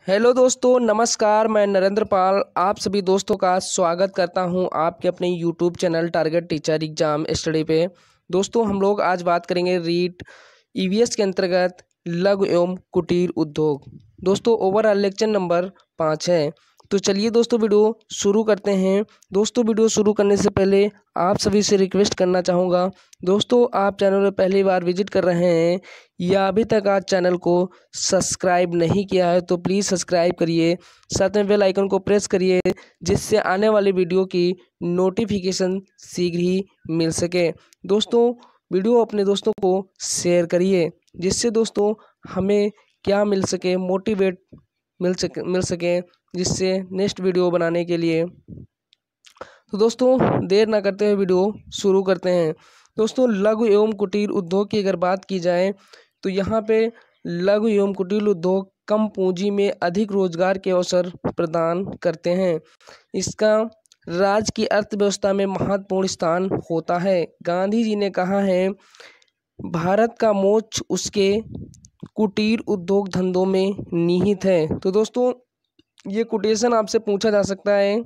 Hello दोस्तों, नमस्कार। मैं नरेंद्र पाल आप सभी दोस्तों का स्वागत करता हूं आपके अपने YouTube channel target teacher exam study पे। दोस्तों, हम लोग आज बात करेंगे रीट ईवीएस के अंतर्गत लघु एवं कुटीर उद्योग। दोस्तों, ओवरऑल लेक्चर नंबर 5 है। तो चलिए दोस्तों, वीडियो शुरू करते हैं। दोस्तों, वीडियो शुरू करने से पहले आप सभी से रिक्वेस्ट करना चाहूँगा, दोस्तों आप चैनल पर पहली बार विजिट कर रहे हैं या अभी तक आज चैनल को सब्सक्राइब नहीं किया है तो प्लीज़ सब्सक्राइब करिए, साथ में बेल आइकन को प्रेस करिए जिससे आने वाली वीडियो की नोटिफिकेशन शीघ्र ही मिल सके। दोस्तों, वीडियो अपने दोस्तों को शेयर करिए जिससे दोस्तों हमें क्या मिल सके, मोटिवेट मिल सके जिससे नेक्स्ट वीडियो बनाने के लिए। तो दोस्तों, देर ना करते हुए वीडियो शुरू करते हैं। दोस्तों, लघु एवं कुटीर उद्योग की अगर बात की जाए तो यहाँ पे लघु एवं कुटीर उद्योग कम पूंजी में अधिक रोजगार के अवसर प्रदान करते हैं। इसका राज्य की अर्थव्यवस्था में महत्वपूर्ण स्थान होता है। गांधी जी ने कहा है, भारत का मोक्ष उसके कुटीर उद्योग धंधों में निहित है। तो दोस्तों, ये कोटेशन आपसे पूछा जा सकता है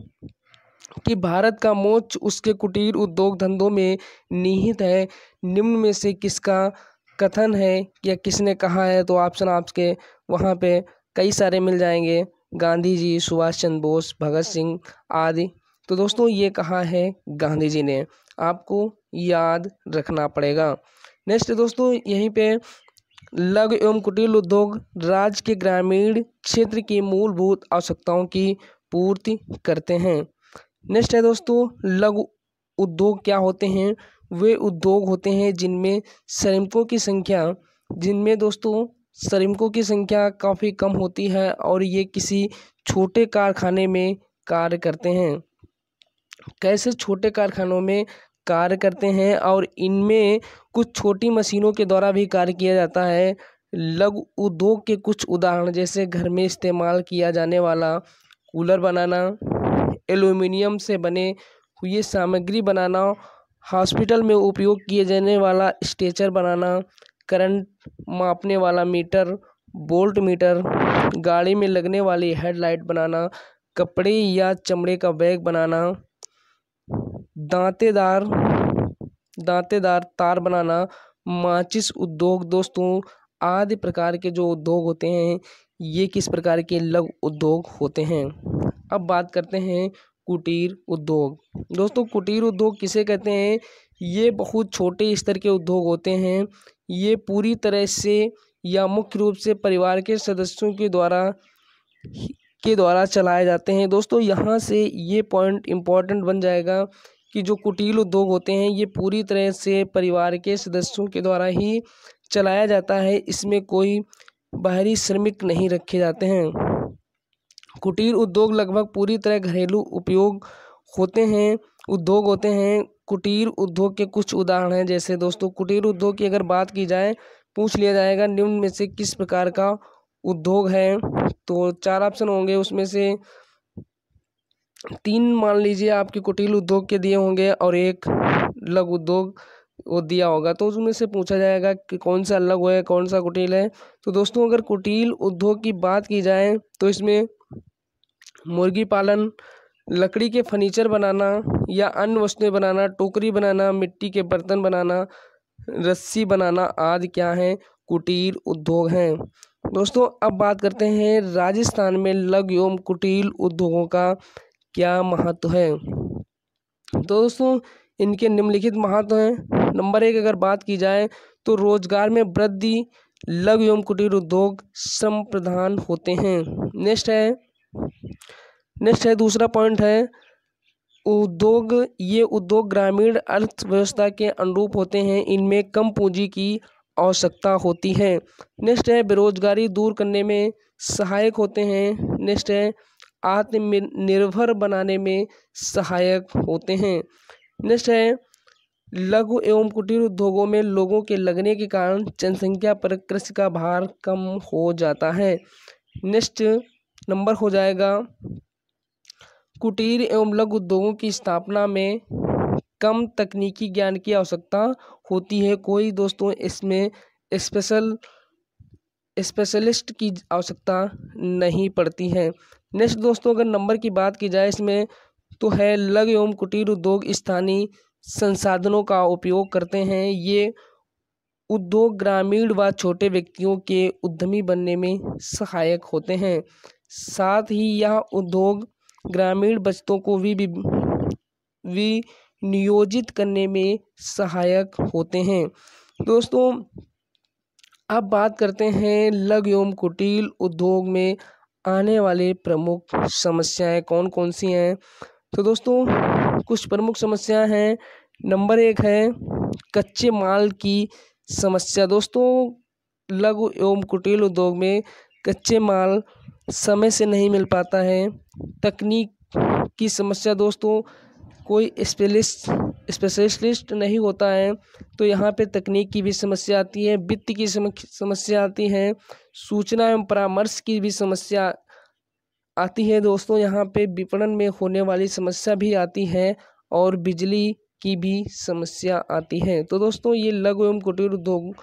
कि भारत का मोक्ष उसके कुटीर उद्योग धंधों में निहित है, निम्न में से किसका कथन है या किसने कहा है। तो ऑप्शन आपके वहाँ पे कई सारे मिल जाएंगे, गांधी जी, सुभाष चंद्र बोस, भगत सिंह आदि। तो दोस्तों, ये कहा है गांधी जी ने, आपको याद रखना पड़ेगा। नेक्स्ट दोस्तों, यहीं पे लघु एवं कुटीर उद्योग राज्य के ग्रामीण क्षेत्र की मूलभूत आवश्यकताओं की पूर्ति करते हैं। नेक्स्ट है दोस्तों, लघु उद्योग क्या होते हैं। वे उद्योग होते हैं जिनमें श्रमिकों की संख्या काफ़ी कम होती है और ये किसी छोटे कारखाने में कार्य करते हैं। कैसे छोटे कारखानों में कार्य करते हैं और इनमें कुछ छोटी मशीनों के द्वारा भी कार्य किया जाता है। लघु उद्योग के कुछ उदाहरण जैसे घर में इस्तेमाल किया जाने वाला कूलर बनाना, एल्युमिनियम से बने हुए सामग्री बनाना, हॉस्पिटल में उपयोग किए जाने वाला स्ट्रेचर बनाना, करंट मापने वाला मीटर, वोल्ट मीटर, गाड़ी में लगने वाली हेडलाइट बनाना, कपड़े या चमड़े का बैग बनाना, दांतेदार तार बनाना, माचिस उद्योग दोस्तों आदि प्रकार के जो उद्योग होते हैं ये किस प्रकार के लघु उद्योग होते हैं। अब बात करते हैं कुटीर उद्योग। दोस्तों, कुटीर उद्योग किसे कहते हैं। ये बहुत छोटे स्तर के उद्योग होते हैं। ये पूरी तरह से या मुख्य रूप से परिवार के सदस्यों के द्वारा चलाए जाते हैं। दोस्तों, यहाँ से ये पॉइंट इम्पोर्टेंट बन जाएगा कि जो कुटीर उद्योग होते हैं ये पूरी तरह से परिवार के सदस्यों के द्वारा ही चलाया जाता है। इसमें कोई बाहरी श्रमिक नहीं रखे जाते हैं। कुटीर उद्योग लगभग पूरी तरह घरेलू उद्योग होते हैं। कुटीर उद्योग के कुछ उदाहरण हैं, जैसे दोस्तों कुटीर उद्योग की अगर बात की जाए, पूछ लिया जाएगा निम्न में से किस प्रकार का उद्योग है। तो 4 ऑप्शन होंगे, उसमें से 3 मान लीजिए आपके कुटीर उद्योग के दिए होंगे और एक लघु उद्योग वो दिया होगा। तो उसमें से पूछा जाएगा कि कौन सा लघु है, कौन सा कुटीर है। तो दोस्तों, अगर कुटीर उद्योग की बात की जाए तो इसमें मुर्गी पालन, लकड़ी के फर्नीचर बनाना या अन्य वस्तुएं बनाना, टोकरी बनाना, मिट्टी के बर्तन बनाना, रस्सी बनाना आदि क्या हैं, कुटीर उद्योग हैं। दोस्तों, अब बात करते हैं राजस्थान में लघु एवं कुटीर उद्योगों का क्या महत्व है। दोस्तों, इनके निम्नलिखित महत्व हैं। नंबर 1 अगर बात की जाए तो रोजगार में वृद्धि, लघु एवं कुटीर उद्योग श्रम प्रधान होते हैं। नेक्स्ट है दूसरा पॉइंट है ये उद्योग ग्रामीण अर्थव्यवस्था के अनुरूप होते हैं। इनमें कम पूंजी की आवश्यकता होती है। नेक्स्ट है बेरोजगारी दूर करने में सहायक होते हैं। नेक्स्ट है आत्मनिर्भर बनाने में सहायक होते हैं। नेक्स्ट है लघु एवं कुटीर उद्योगों में लोगों के लगने के कारण जनसंख्या पर कृषि का भार कम हो जाता है। नेक्स्ट नंबर हो जाएगा कुटीर एवं लघु उद्योगों की स्थापना में कम तकनीकी ज्ञान की आवश्यकता होती है। कोई दोस्तों इसमें स्पेशल स्पेशलिस्ट की आवश्यकता नहीं पड़ती है। नेक्स्ट दोस्तों, अगर नंबर की बात की जाए इसमें, तो है लघु एवं कुटीर उद्योग स्थानीय संसाधनों का उपयोग करते हैं। ये उद्योग ग्रामीण व छोटे व्यक्तियों के उद्यमी बनने में सहायक होते हैं। साथ ही यह उद्योग ग्रामीण बचतों को भी विनियोजित करने में सहायक होते हैं। दोस्तों, अब बात करते हैं लघु एवं कुटीर उद्योग में आने वाले प्रमुख समस्याएं कौन कौन सी हैं। तो दोस्तों, कुछ प्रमुख समस्याएं हैं। नंबर 1 है कच्चे माल की समस्या। दोस्तों, लघु एवं कुटीर उद्योग में कच्चे माल समय से नहीं मिल पाता है। तकनीक की समस्या। दोस्तों, कोई स्पेशलिस्ट नहीं होता है, तो यहाँ पे तकनीक की भी समस्या आती है। वित्त की समस्या आती है। सूचना एवं परामर्श की भी समस्या आती है। दोस्तों, यहाँ पे विपणन में होने वाली समस्या भी आती है और बिजली की भी समस्या आती है। तो दोस्तों, ये लघु एवं कुटीर उद्योग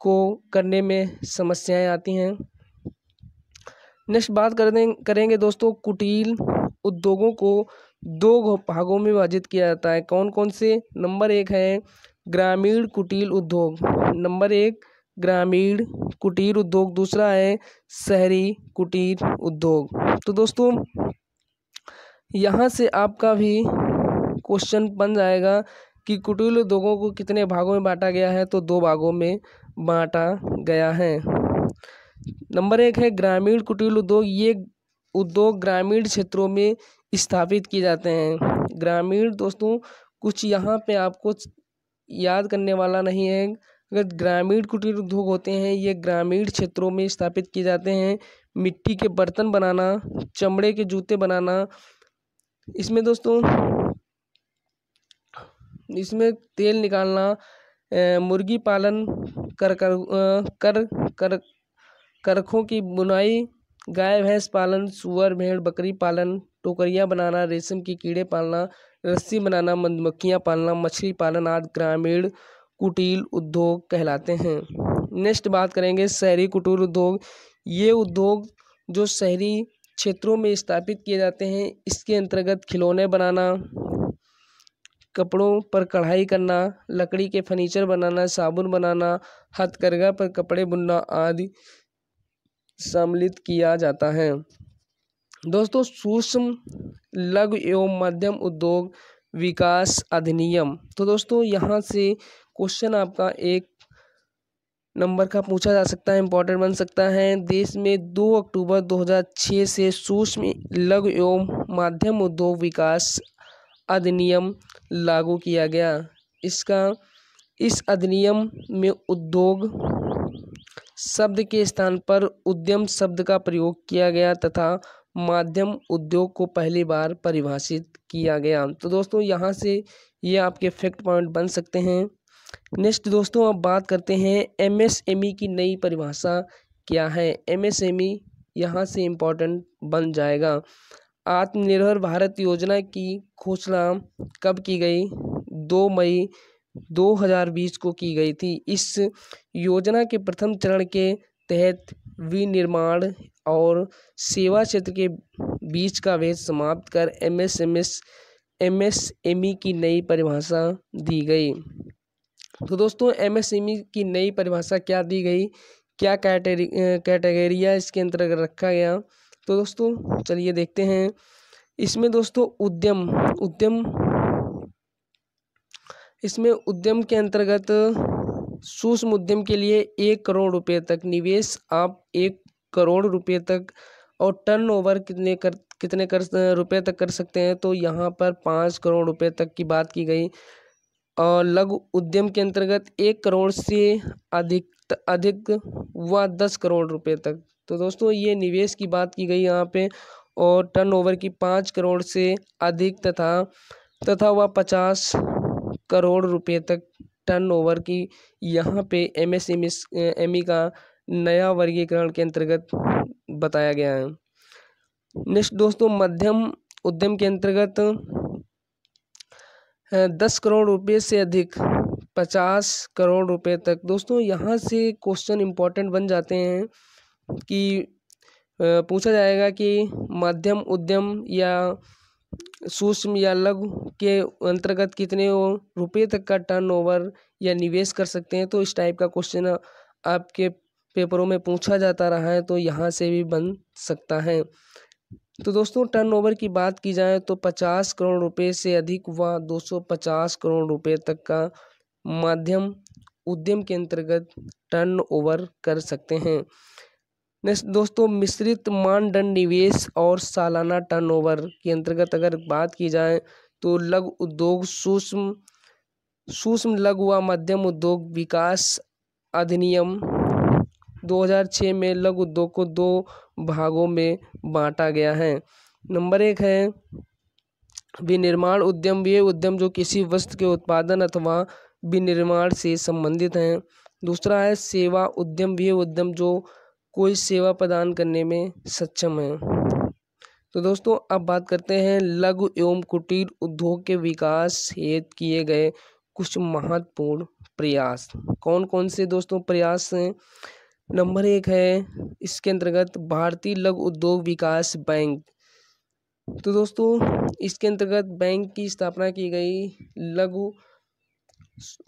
को करने में समस्याएं आती हैं। नेक्स्ट बात करेंगे दोस्तों, कुटीर उद्योगों को 2 भागों में विभाजित किया जाता है। कौन कौन से? नंबर 1 है ग्रामीण कुटीर उद्योग। नंबर 1 ग्रामीण कुटीर उद्योग। दूसरा है शहरी कुटीर उद्योग। तो दोस्तों, यहाँ से आपका भी क्वेश्चन बन जाएगा कि कुटीर उद्योगों को कितने भागों में बांटा गया है। तो 2 भागों में बांटा गया है। नंबर 1 है ग्रामीण कुटीर उद्योग। ये उद्योग ग्रामीण क्षेत्रों में स्थापित किए जाते हैं। ग्रामीण दोस्तों, कुछ यहाँ पे आपको याद करने वाला नहीं है। अगर ग्रामीण कुटीर उद्योग होते हैं, ये ग्रामीण क्षेत्रों में स्थापित किए जाते हैं। मिट्टी के बर्तन बनाना, चमड़े के जूते बनाना, इसमें दोस्तों इसमें तेल निकालना, मुर्गी पालन, करखों की बुनाई, गाय भैंस पालन, सुअर भेड़ बकरी पालन, टोकरियाँ बनाना, रेशम की कीड़े पालना, रस्सी बनाना, मधुमक्खियाँ पालना, मछली पालन आदि ग्रामीण कुटीर उद्योग कहलाते हैं। नेक्स्ट बात करेंगे शहरी कुटीर उद्योग। ये उद्योग जो शहरी क्षेत्रों में स्थापित किए जाते हैं, इसके अंतर्गत खिलौने बनाना, कपड़ों पर कढ़ाई करना, लकड़ी के फर्नीचर बनाना, साबुन बनाना, हथकरघा पर कपड़े बुनना आदि सम्मिलित किया जाता है। दोस्तों, सूक्ष्म लघु एवं मध्यम उद्योग विकास अधिनियम। तो दोस्तों, यहाँ से क्वेश्चन आपका 1 नंबर का पूछा जा सकता है, इम्पोर्टेंट बन सकता है। देश में 2 अक्टूबर 2006 से सूक्ष्म लघु एवं मध्यम उद्योग विकास अधिनियम लागू किया गया। इस अधिनियम में उद्योग शब्द के स्थान पर उद्यम शब्द का प्रयोग किया गया तथा माध्यम उद्योग को पहली बार परिभाषित किया गया। तो दोस्तों, यहाँ से ये आपके फैक्ट पॉइंट बन सकते हैं। नेक्स्ट दोस्तों, अब बात करते हैं एमएसएमई की नई परिभाषा क्या है। एमएसएमई यहाँ से इम्पोर्टेंट बन जाएगा। आत्मनिर्भर भारत योजना की घोषणा कब की गई? 2 मई 2020 को की गई थी। इस योजना के प्रथम चरण के तहत विनिर्माण और सेवा क्षेत्र के बीच का भेद समाप्त कर एमएसएमई की नई परिभाषा दी गई। तो दोस्तों, एमएसएमई की नई परिभाषा क्या दी गई, क्या कैटेगरिया इसके अंतर्गत रखा गया? तो दोस्तों, चलिए देखते हैं। इसमें दोस्तों उद्यम के अंतर्गत सूक्ष्म उद्यम के लिए 1 करोड़ रुपए तक निवेश आप 1 करोड़ रुपए तक, और टर्नओवर कितने रुपए तक कर सकते हैं? तो यहाँ पर 5 करोड़ रुपए तक की बात की गई। और लघु उद्यम के अंतर्गत 1 करोड़ से अधिक व 10 करोड़ रुपए तक। तो दोस्तों, ये निवेश की बात की गई यहाँ पे, और टर्नओवर की 5 करोड़ से अधिक तथा वह 50 करोड़ रुपए तक टर्नओवर की यहाँ पे एमएसएमई का नया वर्गीकरण के अंतर्गत बताया गया है। नेक्स्ट दोस्तों, मध्यम उद्यम के अंतर्गत 10 करोड़ रुपए से अधिक 50 करोड़ रुपए तक। दोस्तों यहाँ से क्वेश्चन इम्पोर्टेंट बन जाते हैं कि पूछा जाएगा कि मध्यम उद्यम या सूक्ष्म या लघु के अंतर्गत कितने रुपए तक का टर्नओवर या निवेश कर सकते हैं। तो इस टाइप का क्वेश्चन आपके पेपरों में पूछा जाता रहा है, तो यहाँ से भी बन सकता है। तो दोस्तों टर्नओवर की बात की जाए तो 50 करोड़ रुपए से अधिक व 250 करोड़ रुपए तक का मध्यम उद्यम के अंतर्गत टर्नओवर कर सकते हैं। नेक्स्ट दोस्तों, मिश्रित मानदंड निवेश और सालाना टर्नओवर के अंतर्गत अगर बात की जाए तो लघु उद्योग सूक्ष्म लघु व मध्यम उद्योग विकास अधिनियम 2006 में लघु उद्योग को 2 भागों में बांटा गया है। नंबर 1 है विनिर्माण उद्यम, ये उद्यम जो किसी वस्तु के उत्पादन अथवा विनिर्माण से संबंधित हैं। दूसरा है सेवा उद्यम, ये उद्यम जो कोई सेवा प्रदान करने में सक्षम है। तो दोस्तों अब बात करते हैं लघु एवं कुटीर उद्योग के विकास हेतु किए गए कुछ महत्वपूर्ण प्रयास। कौन कौन से दोस्तों प्रयास हैं? नंबर 1 है इसके अंतर्गत भारतीय लघु उद्योग विकास बैंक। तो दोस्तों इसके अंतर्गत बैंक की स्थापना की गई। लघु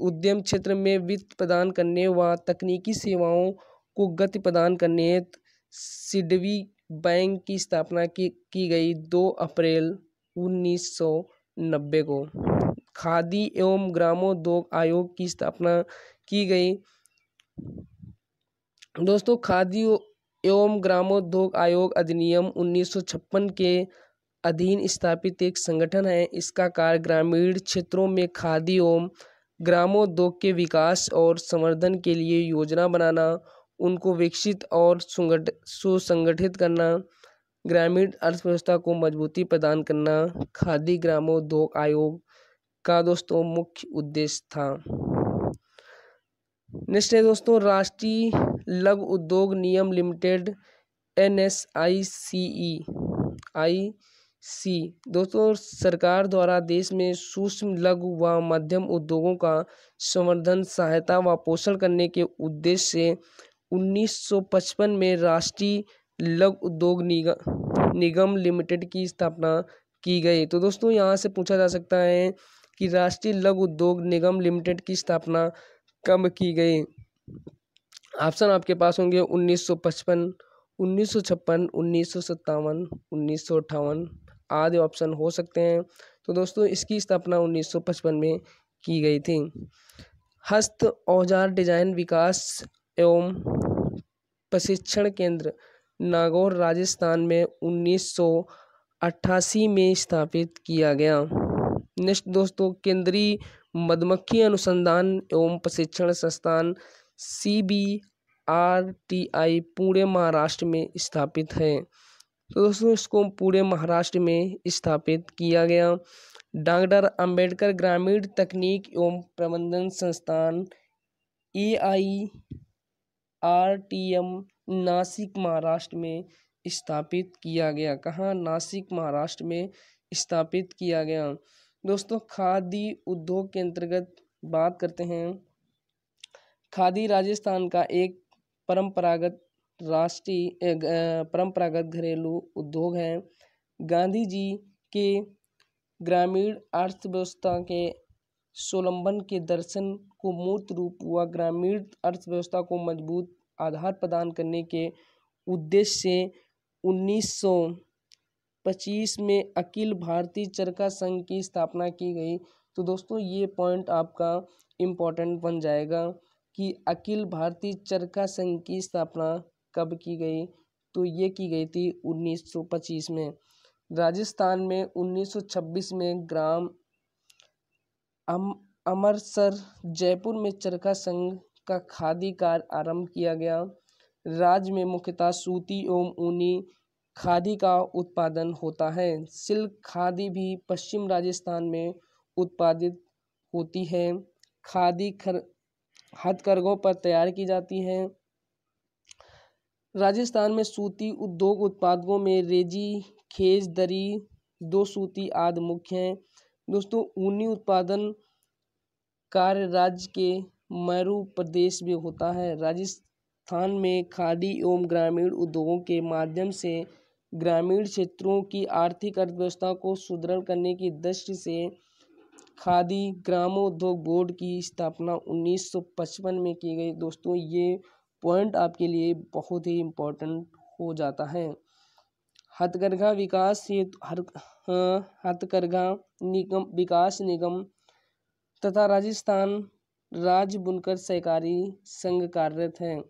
उद्यम क्षेत्र में वित्त प्रदान करने व तकनीकी सेवाओं को गति प्रदान करने हेतु सिडबी बैंक की स्थापना की गई 2 अप्रैल 1990 को। खादी एवं ग्रामोद्योग आयोग की स्थापना की गई। दोस्तों खादी एवं ग्रामोद्योग आयोग अधिनियम 1956 के अधीन स्थापित एक संगठन है। इसका कार्य ग्रामीण क्षेत्रों में खादी एवं ग्रामोद्योग के विकास और संवर्धन के लिए योजना बनाना, उनको विकसित और सुसंगठित करना, ग्रामीण अर्थव्यवस्था को मजबूती प्रदान करना खादी ग्रामोद्योग आयोग का दोस्तों मुख्य उद्देश्य था। नेक्स्ट है दोस्तों राष्ट्रीय लघु उद्योग निगम लिमिटेड NSICE दोस्तों सरकार द्वारा देश में सूक्ष्म लघु व मध्यम उद्योगों का संवर्धन, सहायता व पोषण करने के उद्देश्य से 1955 में राष्ट्रीय लघु उद्योग निगम लिमिटेड की स्थापना की गई। तो दोस्तों यहाँ से पूछा जा सकता है कि राष्ट्रीय लघु उद्योग निगम लिमिटेड की स्थापना कब की गई? ऑप्शन आपके पास होंगे 1955, 1956, 1957, 1958 आदि ऑप्शन हो सकते हैं। तो दोस्तों इसकी स्थापना 1955 में की गई थी। हस्त औजार डिजाइन विकास एवं प्रशिक्षण केंद्र नागौर राजस्थान में 1988 में स्थापित किया गया। नेक्स्ट दोस्तों केंद्रीय मधुमक्खी अनुसंधान एवं प्रशिक्षण संस्थान CBRTI पुणे महाराष्ट्र में स्थापित है। तो दोस्तों इसको पुणे महाराष्ट्र में स्थापित किया गया। डॉक्टर अंबेडकर ग्रामीण तकनीक एवं प्रबंधन संस्थान AIRTM नासिक महाराष्ट्र में स्थापित किया गया। कहाँ? नासिक महाराष्ट्र में स्थापित किया गया। दोस्तों खादी उद्योग के अंतर्गत बात करते हैं। खादी राजस्थान का एक परंपरागत घरेलू उद्योग है। गांधी जी के ग्रामीण अर्थव्यवस्था के स्वावलंबन के दर्शन को मूर्त रूप व ग्रामीण अर्थव्यवस्था को मजबूत आधार प्रदान करने के उद्देश्य से 1925 में अखिल भारतीय चरखा संघ की स्थापना की गई। तो दोस्तों ये पॉइंट आपका इम्पोर्टेंट बन जाएगा कि अखिल भारतीय चरखा संघ की स्थापना कब की गई? तो ये की गई थी 1925 में। राजस्थान में 1926 में ग्राम अमरसर जयपुर में चरखा संघ का खादी कार्य आरंभ किया गया। राज्य में मुख्यतः सूती एवं ऊनी खादी का उत्पादन होता है। सिल्क खादी भी पश्चिम राजस्थान में उत्पादित होती है। खादी हथकरघों पर तैयार की जाती है। राजस्थान में सूती उद्योग उत्पादों में रेजी, खेज, दरी, 2 सूती आदि मुख्य हैं। दोस्तों ऊनी उत्पादन कार्य राज्य के मरू प्रदेश में होता है। राजस्थान में खादी एवं ग्रामीण उद्योगों के माध्यम से ग्रामीण क्षेत्रों की आर्थिक अर्थव्यवस्था को सुदृढ़ करने की दृष्टि से खादी ग्रामोद्योग बोर्ड की स्थापना 1955 में की गई। दोस्तों ये पॉइंट आपके लिए बहुत ही इम्पोर्टेंट हो जाता है। हथकरघा विकास हथकरघा निगम विकास निगम तथा राजस्थान राज्य बुनकर सहकारी संघ कार्यरत है।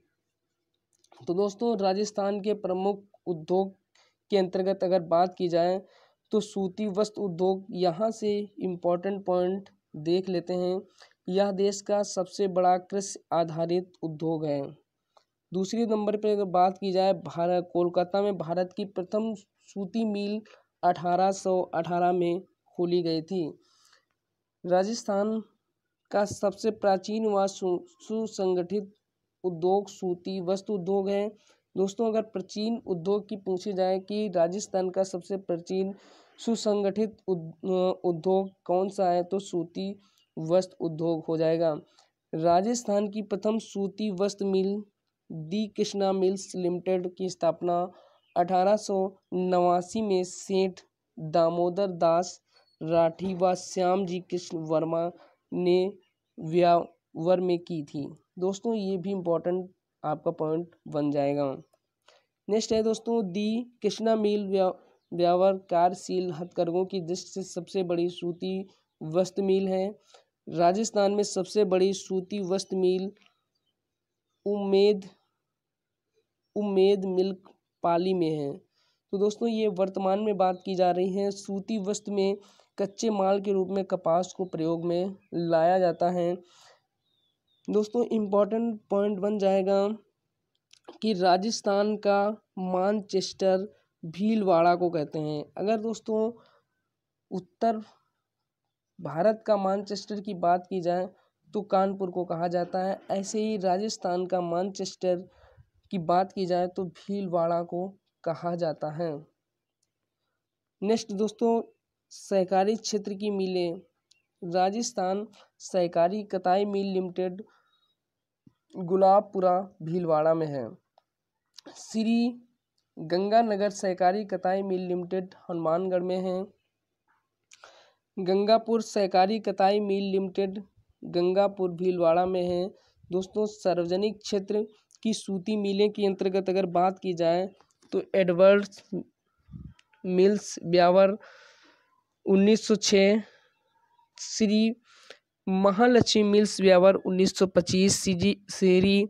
तो दोस्तों राजस्थान के प्रमुख उद्योग के अंतर्गत अगर बात की जाए तो सूती वस्त्र उद्योग यहाँ से इम्पोर्टेंट पॉइंट देख लेते हैं। यह देश का सबसे बड़ा कृषि आधारित उद्योग है। दूसरे नंबर पर अगर बात की जाए कोलकाता में भारत की प्रथम सूती मिल 1818 में खोली गई थी। राजस्थान का सबसे प्राचीन व सुसंगठित उद्योग सूती वस्त्र उद्योग है। दोस्तों अगर प्राचीन उद्योग की पूछी जाए कि राजस्थान का सबसे प्राचीन सुसंगठित उद्योग कौन सा है तो सूती वस्त्र उद्योग हो जाएगा। राजस्थान की प्रथम सूती वस्त्र मिल दी कृष्णा मिल्स लिमिटेड की स्थापना 1889 में सेठ दामोदर दास राठी व श्याम जी कृष्ण वर्मा ने व्यावर में की थी। दोस्तों ये भी इम्पोर्टेंट आपका पॉइंट बन जाएगा। नेक्स्ट है दोस्तों दी कृष्णा मिल व्यावर कार्यशील हथकरघों की दृष्टि से सबसे बड़ी सूती वस्त्र मिल है। राजस्थान में सबसे बड़ी सूती वस्त्र मिल उम्मेद मिल्क पाली में है। तो दोस्तों ये वर्तमान में बात की जा रही है। सूती वस्त्र में कच्चे माल के रूप में कपास को प्रयोग में लाया जाता है। दोस्तों इम्पोर्टेंट पॉइंट बन जाएगा कि राजस्थान का मानचेस्टर भीलवाड़ा को कहते हैं। अगर दोस्तों उत्तर भारत का मानचेस्टर की बात की जाए तो कानपुर को कहा जाता है। ऐसे ही राजस्थान का मानचेस्टर की बात की जाए तो भीलवाड़ा को कहा जाता है। नेक्स्ट दोस्तों सहकारी क्षेत्र की मिलें। राजस्थान सहकारी कताई मिल लिमिटेड गुलाबपुरा भीलवाड़ा में है। श्री गंगानगर सहकारी कताई मिल लिमिटेड हनुमानगढ़ में है। गंगापुर सहकारी कताई मिल लिमिटेड गंगापुर भीलवाड़ा में है। दोस्तों सार्वजनिक क्षेत्र की सूती मिलें के अंतर्गत अगर बात की जाए तो Edwards mills Beawar 1906, Shri Mahalakshmi mills Beawar 1925, Shri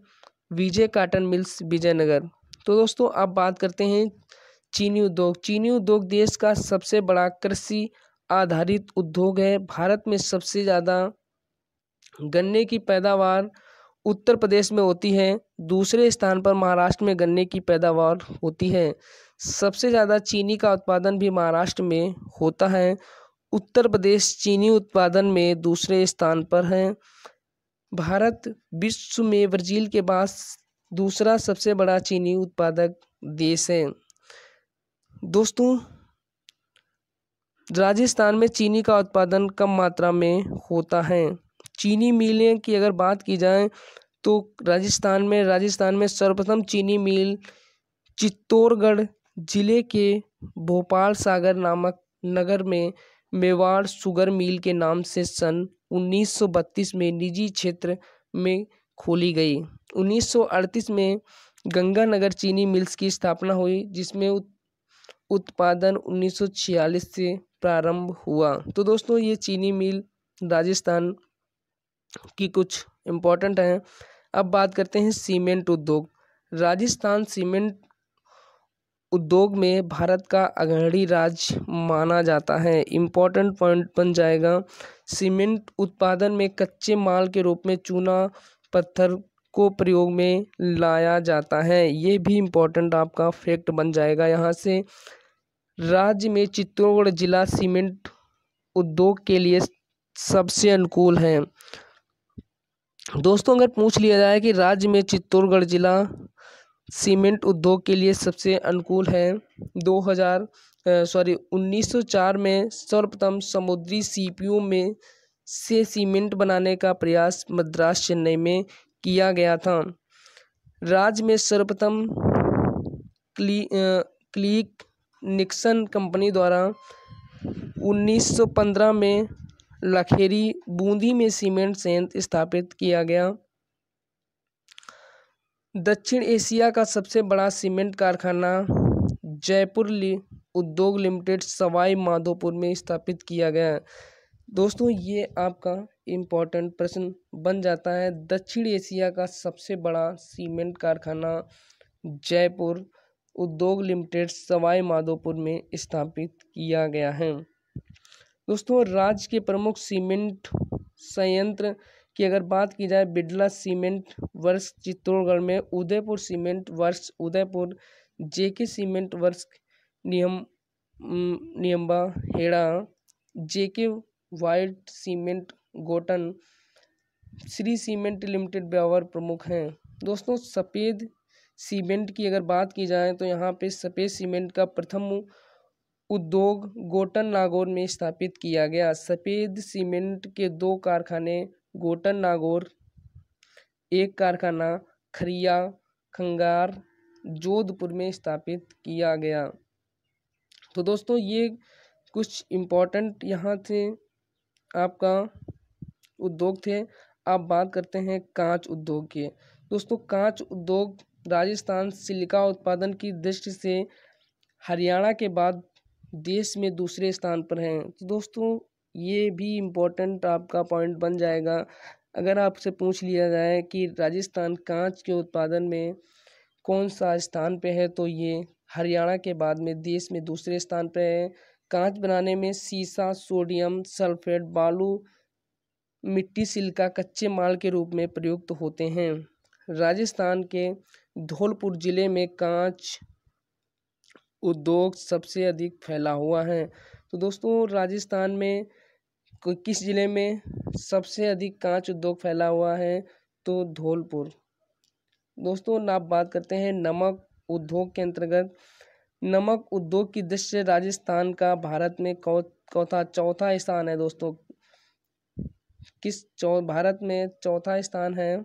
Vijay cotton mills Vijaynagar. तो दोस्तों अब बात करते हैं चीनी उद्योग। चीनी उद्योग देश का सबसे बड़ा कृषि आधारित उद्योग है। भारत में सबसे ज़्यादा गन्ने की पैदावार उत्तर प्रदेश में होती है। दूसरे स्थान पर महाराष्ट्र में गन्ने की पैदावार होती है। सबसे ज़्यादा चीनी का उत्पादन भी महाराष्ट्र में होता है। उत्तर प्रदेश चीनी उत्पादन में दूसरे स्थान पर है। भारत विश्व में ब्राज़ील के बाद दूसरा सबसे बड़ा चीनी उत्पादक देश है। दोस्तों राजस्थान में चीनी का उत्पादन कम मात्रा में होता है। चीनी मिलें की अगर बात की जाए तो राजस्थान में सर्वप्रथम चीनी मिल चित्तौड़गढ़ जिले के भोपाल सागर नामक नगर में मेवाड़ शुगर मिल के नाम से सन 1932 में निजी क्षेत्र में खोली गई। 1938 में गंगानगर चीनी मिल्स की स्थापना हुई जिसमें उत्पादन 1946 से प्रारंभ हुआ। तो दोस्तों ये चीनी मिल राजस्थान की कुछ इम्पोर्टेंट हैं। अब बात करते हैं सीमेंट उद्योग। राजस्थान सीमेंट उद्योग में भारत का अग्रणी राज्य माना जाता है। इम्पोर्टेंट पॉइंट बन जाएगा सीमेंट उत्पादन में कच्चे माल के रूप में चूना पत्थर को प्रयोग में लाया जाता है। ये भी इम्पोर्टेंट आपका फैक्ट बन जाएगा यहाँ से। राज्य में चित्तौड़गढ़ जिला सीमेंट उद्योग के लिए सबसे अनुकूल है। दोस्तों अगर पूछ लिया जाए कि राज्य में चित्तौड़गढ़ जिला सीमेंट उद्योग के लिए सबसे अनुकूल है 1904 में सर्वप्रथम समुद्री सीपियों में से सीमेंट बनाने का प्रयास मद्रास चेन्नई में किया गया था। राज्य में सर्वप्रथम क्लीक निक्सन कंपनी द्वारा 1915 में लखेरी बूंदी में सीमेंट संयंत्र स्थापित किया गया। दक्षिण एशिया का सबसे बड़ा सीमेंट कारखाना जयपुर उद्योग लिमिटेड सवाई माधोपुर में स्थापित किया गया। दोस्तों ये आपका इम्पोर्टेंट प्रश्न बन जाता है। दक्षिण एशिया का सबसे बड़ा सीमेंट कारखाना जयपुर उद्योग लिमिटेड सवाई माधोपुर में स्थापित किया गया है। दोस्तों राज्य के प्रमुख सीमेंट संयंत्र की अगर बात की जाए, बिड़ला सीमेंट वर्क्स चित्तौड़गढ़ में, Udaipur cement works Udaipur, JK cement works Nimbahera, JK white cement Gotan, Shree cement limited Beawar प्रमुख हैं। दोस्तों सफ़ेद सीमेंट की अगर बात की जाए तो यहाँ पे सफ़ेद सीमेंट का प्रथम उद्योग गोटन नागौर में स्थापित किया गया। सफ़ेद सीमेंट के 2 कारखाने गोटन नागौर, एक कारखाना खरिया खंगार जोधपुर में स्थापित किया गया। तो दोस्तों ये कुछ इम्पोर्टेंट यहाँ थे आपका उद्योग थे। अब बात करते हैं कांच उद्योग के। दोस्तों कांच उद्योग राजस्थान सिलिका उत्पादन की दृष्टि से हरियाणा के बाद देश में दूसरे स्थान पर हैं। तो दोस्तों ये भी इम्पोर्टेंट आपका पॉइंट बन जाएगा। अगर आपसे पूछ लिया जाए कि राजस्थान कांच के उत्पादन में कौन सा स्थान पे है, तो ये हरियाणा के बाद में देश में दूसरे स्थान पे है। कांच बनाने में सीसा, सोडियम सल्फेट, बालू, मिट्टी, सिलिका कच्चे माल के रूप में प्रयुक्त होते हैं। राजस्थान के धौलपुर जिले में कांच उद्योग सबसे अधिक फैला हुआ है। तो दोस्तों राजस्थान में किस जिले में सबसे अधिक कांच उद्योग फैला हुआ है, तो धौलपुर। दोस्तों अब बात करते हैं नमक उद्योग के अंतर्गत। नमक उद्योग की दृष्टि से राजस्थान का भारत में चौथा स्थान है। दोस्तों भारत में चौथा स्थान है।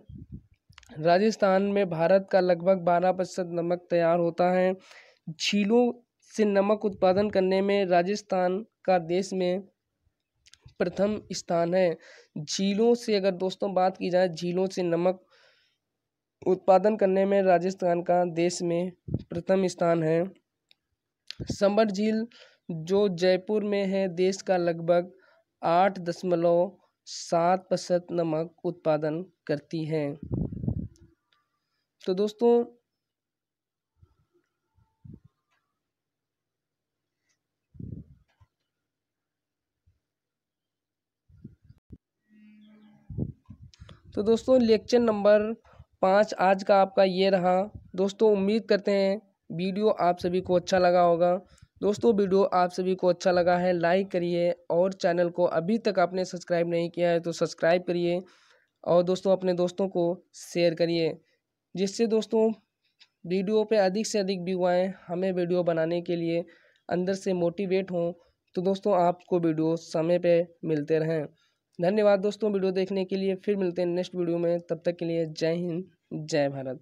राजस्थान में भारत का लगभग 12% नमक तैयार होता है। झीलों से नमक उत्पादन करने में राजस्थान का देश में प्रथम स्थान है। झीलों से अगर दोस्तों बात की जाए, झीलों से नमक उत्पादन करने में राजस्थान का देश में प्रथम स्थान है। संबर झील जो जयपुर में है, देश का लगभग 8.7% नमक उत्पादन करती है। तो दोस्तों लेक्चर नंबर 5 आज का आपका ये रहा। दोस्तों उम्मीद करते हैं वीडियो आप सभी को अच्छा लगा होगा। दोस्तों वीडियो आप सभी को अच्छा लगा है लाइक करिए, और चैनल को अभी तक आपने सब्सक्राइब नहीं किया है तो सब्सक्राइब करिए, और दोस्तों अपने दोस्तों को शेयर करिए, जिससे दोस्तों वीडियो पे अधिक से अधिक व्यू आएँ, हमें वीडियो बनाने के लिए अंदर से मोटिवेट हों। तो दोस्तों आपको वीडियो समय पे मिलते रहें। धन्यवाद दोस्तों वीडियो देखने के लिए। फिर मिलते हैं नेक्स्ट वीडियो में, तब तक के लिए जय हिंद जय भारत।